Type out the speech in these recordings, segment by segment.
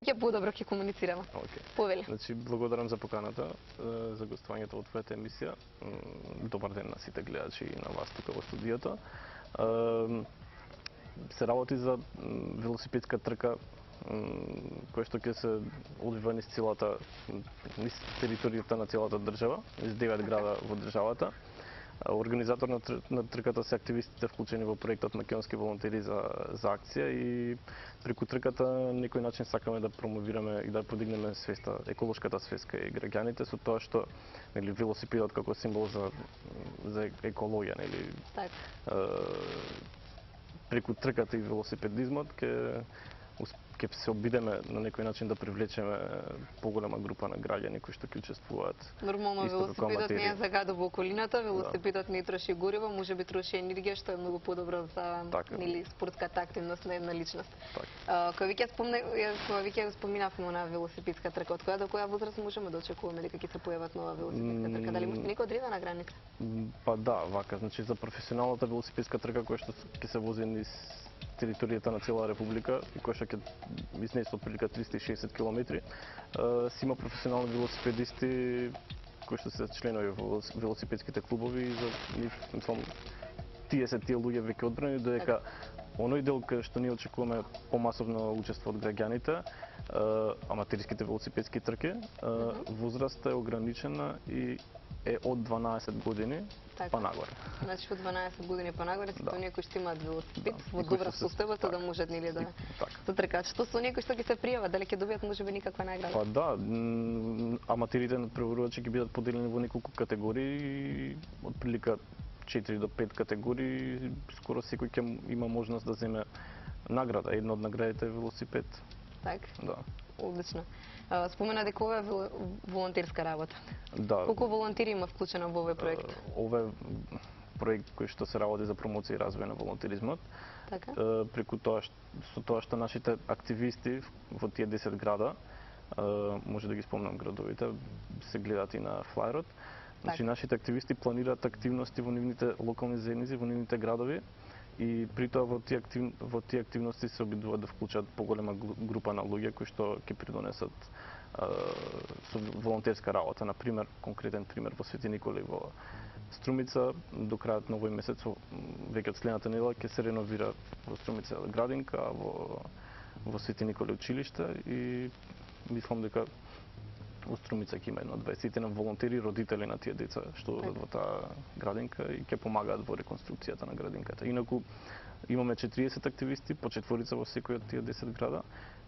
ќе подобро ќе комуницираме. Океј. Повели. Значи, благодарам за поканата, за гостувањето во твојата емисија. Добар ден на сите гледачи и на вас тука во студиото. Се работи за велосипедска трка која што ќе се одвива низ територијата на целата држава, низ 9 града во државата. Организатор на трката се активистите вклучени во проектот Македонски волонтери за акција и преку трката на некој начин сакаме да промовираме и да подигнеме свеста, еколошката свеска и граѓаните со тоа што велосипедот како символ за екологија, Так. Преку трката и велосипедизмот ќе се обидеме на некој начин да привлечеме поголема група на граѓани кои што ќе учествуваат. Нормално велосипедот не е загадува околината, велосипедот не троши гориво, можеби троши енергија што е многу подобро за спортската активност на една личност. Кога веќе споминавме на велосипедска трка, од која до која возраст можеме да очекуваме дека ќе се појават нова велосипедска трка? Дали имате некоја одредена граница? Па да, вака, значи за професионалната велосипедска трка која што ќе се вози низ територијата на цела република и која што ќе изнесе отприлика 360 километри, си има професионални велосипедисти кои што се членови во велосипедските клубови и за нив, мислам, тие луѓе веќе одбрани, додека оној дел кај што ние очекуваме помасовно учество од граѓаните, аматерските велосипедски трки, возраста е ограничена и е од 12 години па нагоре. Значи од 12 години па нагоре се оние кои што имаат велосипед во добра состојба за да можат да тркаат. Што со оние кои што ќе се пријават, дали ќе добијат можеби никаква награда? Па да, аматерите надпреварувачи ќе бидат поделени во неколку категории, од прилика 4 до 5 категории, скоро секој ќе има можност да земе награда. Една од наградите е велосипед. Так? Да. Одлично. Спомена дека ова е волонтерска работа. Да. Колку волонтери има вклучено во овој проект? Ова е проект кој што се работи за промоција и развој на волонтеризмот. Така? Преку тоа што нашите активисти во тие 10 града, може да ги спомнам градовите, се гледаат и на флаерот. Значи нашите активисти планираат активности во нивните локални заедници, во нивните градови и при тоа во тие активности се обидуваат да вклучат поголема група на луѓе кои што ќе придонесат со волонтерска работа. Например, конкретен пример во Свети Николи во Струмица до крајот на овој месец, веќе од следната недела ќе се реновира во Струмица градинка, а во Свети Николи училиште и мислам дека во Струмица ќе има едно 20 на волонтери, родители на тие деца што одат во таа градинка и ќе помагаат во реконструкцијата на градинката. Инаку имаме 40 активисти, по четворица во секој од тие 10 града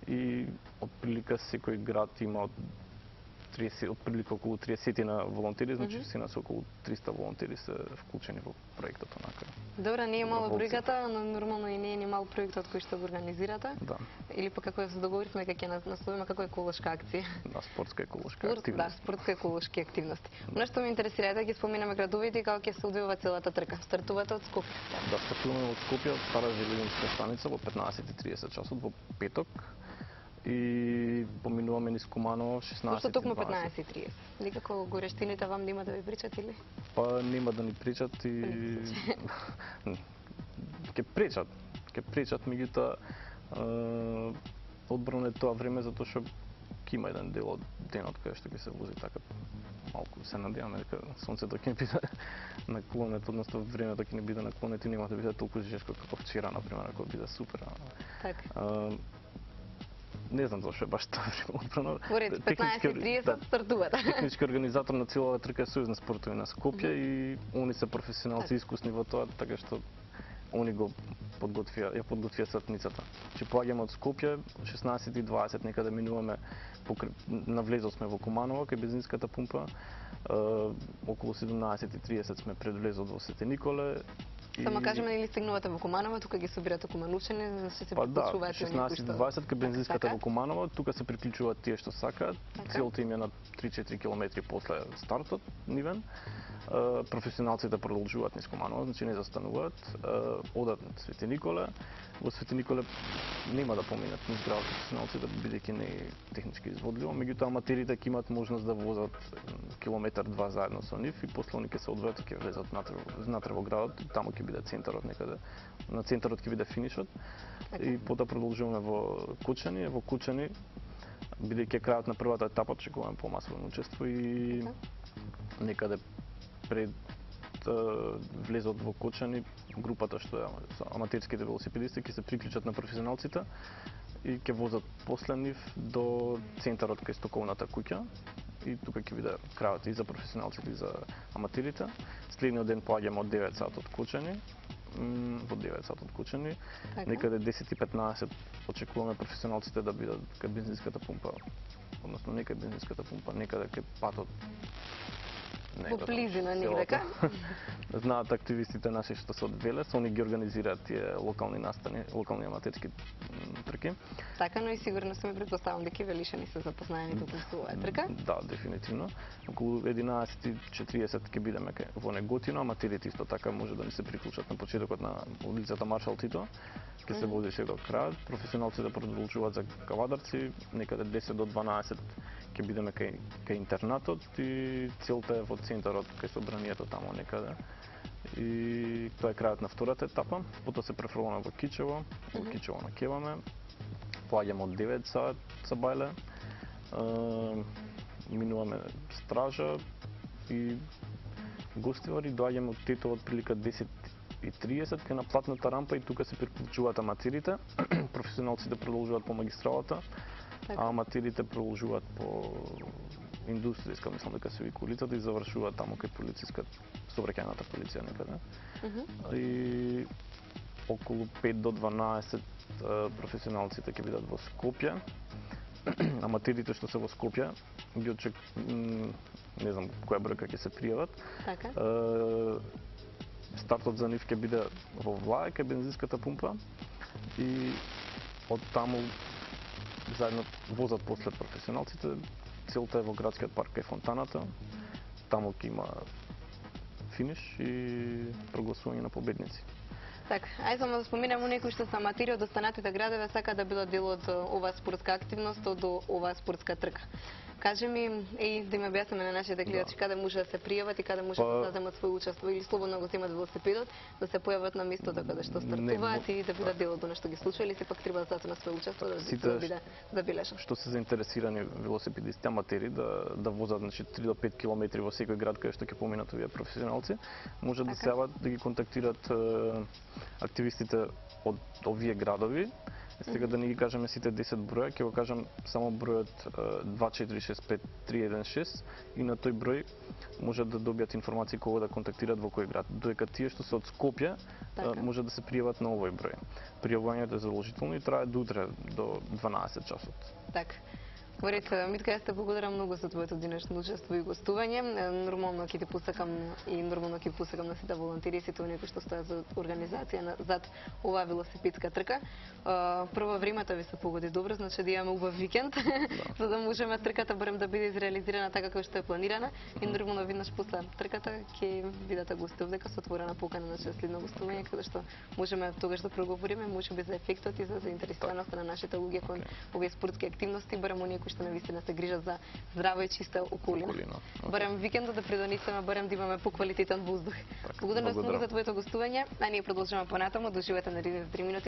и отприлика секој град има отприлика околу 30 на волонтери, значи се нас околу 300 волонтери се вклучени во проектот онака. Добра, не е мала бројката, но нормално и не е ни мал проектот кој што го организирате. Да. Или па како се договоривме дека ќе насловиме како еколошка акција. Да, спортска еколошка активност. Да, спортска еколошки активности. Она што ме интересира е да ги споменаме градовите и како ќе се одвива целата трка. Стартувате од Скопје. Да, стартуваме од Скопје, од Стара железниčка станица во 15:30 часот во петок. И поминуваме низ Куманово 16:20. Зошто токму 15:30? Никако горештините вам нема да ви причат или? Па нема да ни причат и ќе пречат, меѓутоа одбрано е тоа време затоа што ќе има еден дел од денот кај што ќе се вози така малку се надеваме дека сонцето ќе биде наклонет, односно времето ќе не биде наклонет и нема да биде толку жешко како вчера, например, ако биде супер. Така. Не знам зашто е баш тоа време одбрано. Поред 15:30 стартувате. Технички организатор на целата трка е Сојуз на спортови на Скопје и они се професионалци искусни во тоа, така што они ја подготвија стартницата. Че поаѓаме од Скопје 16:20 некаде минуваме на влезот сме во Куманово кај бензинската пумпа. Околу 17:30 сме пред влезот во Свети Николе. Само кажеме или стигнувате во Куманово, тука ги собирате кумановчани, за да се приклучуваат оние кои што 16:20 кај бензинската во Куманово, тука се приклучуваат тие што сакаат. Целта им е на 3-4 километри после стартот нивен. Професионалците продолжуваат низ Куманово, значи не застануваат, одат на Свети Николе. Во Свети Николе нема да поминат низ градот професионалците, бидејќи не е технички изводливо, меѓутоа аматерите ќе имаат можност да возат километар-два заедно со нив и после они ќе се одвојат и ќе влезат внатре во градот, таму ќе биде центарот некаде. На центарот ќе биде финишот и потоа продолжуваме во Кучани. Во Кучани бидејќи крајот на првата етапа очекуваме помасовно учество и некаде пред влезот во Кочани, групата што е аматерските велосипедисти ќе се приклучат на професионалците и ќе возат после нив до центарот кај стоковната куќа и тука ќе биде крајот и за професионалците и за аматерите. Следниот ден поаѓаме од 9 сат од Кочани, некаде 10:15 очекуваме професионалците да бидат кај бензинската пумпа, односно не кај бензинската пумпа, некаде кај патот. Во близина негдека. Знаат активистите наши што се од Велес, они ги организираат тие локални настани, локални аматерски трки. Така, но и сигурно сме претпоставам дека велишани се запознаени токму со оваа трка. Да, дефинитивно. Околу 11:40 ќе бидеме во Неготино, аматерите исто така може да ни се приклучат на почетокот на улицата Маршал Тито. Ќе се возише до крај, професионалците продолжуваат за Кавадарци, некаде 10 до 12 ќе бидеме кај интернатот и целта е во центарот кај собранието таму некаде. И тоа е крајот на втората етапа, потоа се префрламе во Кичево, во Кичево наќеваме, поаѓаме од 9 сат за Бајле, минуваме стража и гостивари, доаѓаме од Тетово од прилика 10:30 кај наплатната рампа и тука се приклучуваат аматерите, професионалците продолжуваат по магистралата, а аматерите продолжуваат по индустријска, мислам дека се вика улицата и завршуваат таму кај полициска, сообраќајната полиција некаде. И околу 5 до 12 професионалците ќе бидат во Скопје. Аматерите што се во Скопје ги не знам која бројка ќе се пријават. Така. Стартот за нив ќе биде во Влај, кај бензинската пумпа и од таму заедно возат после професионалците. Целта е во градскиот парк кај фонтаната. Таму ќе има финиш и прогласување на победници. Така, ајде само да споменам некои што се аматери од останатите градове сака да бидат дел од оваа спортска активност, од оваа спортска трка. Кажи ми и да им објасниме на нашите гледачи каде може да се пријават и каде може да земат свој учество или слободно го земат велосипедот, да се појават на местото каде што стартуваат и да бидат дел од она што ги случува или сепак треба да на свој учество да биде забележано. Што се заинтересирани велосипедисти аматери да возат 3 до 5 километри во секој град каде што ќе поминат овие професионалци, може да се јават да ги контактираат активистите од овие градови. Сега да не ги кажеме сите 10 броја, ќе го кажам само бројот 2465316 и на тој број може да добијат информации кога да контактираат во кој град. Додека тие што се од Скопје може да се пријават на овој број. Пријавувањето е задолжително и трае до утре до 12 часот. Така. Говорите, Митка, јас те благодарам многу за твоето денешно учество и гостување. Нормално ќе ти посакам и нормално ќе посакам на сите волонтери, сите оние кои што стојат за организација зад оваа велосипедска трка. Прво времето ви се погоди добро, значи да имаме убав викенд, за да можеме трката барем да биде изреализирана така како што е планирана и нормално веднаш после трката ќе бидете гости овде со отворена покана на следно гостување каде што можеме тогаш да проговориме можеби за ефектот и за заинтересираноста на нашите луѓе кон овие спортски активности, барем оние што навистина се грижат за здрава и чиста околина. Барем викендот да придонесеме, барем да имаме поквалитетен воздух. Благодарам многу за твоето гостување, а ние продолжуваме понатаму, доживете на 3 минути.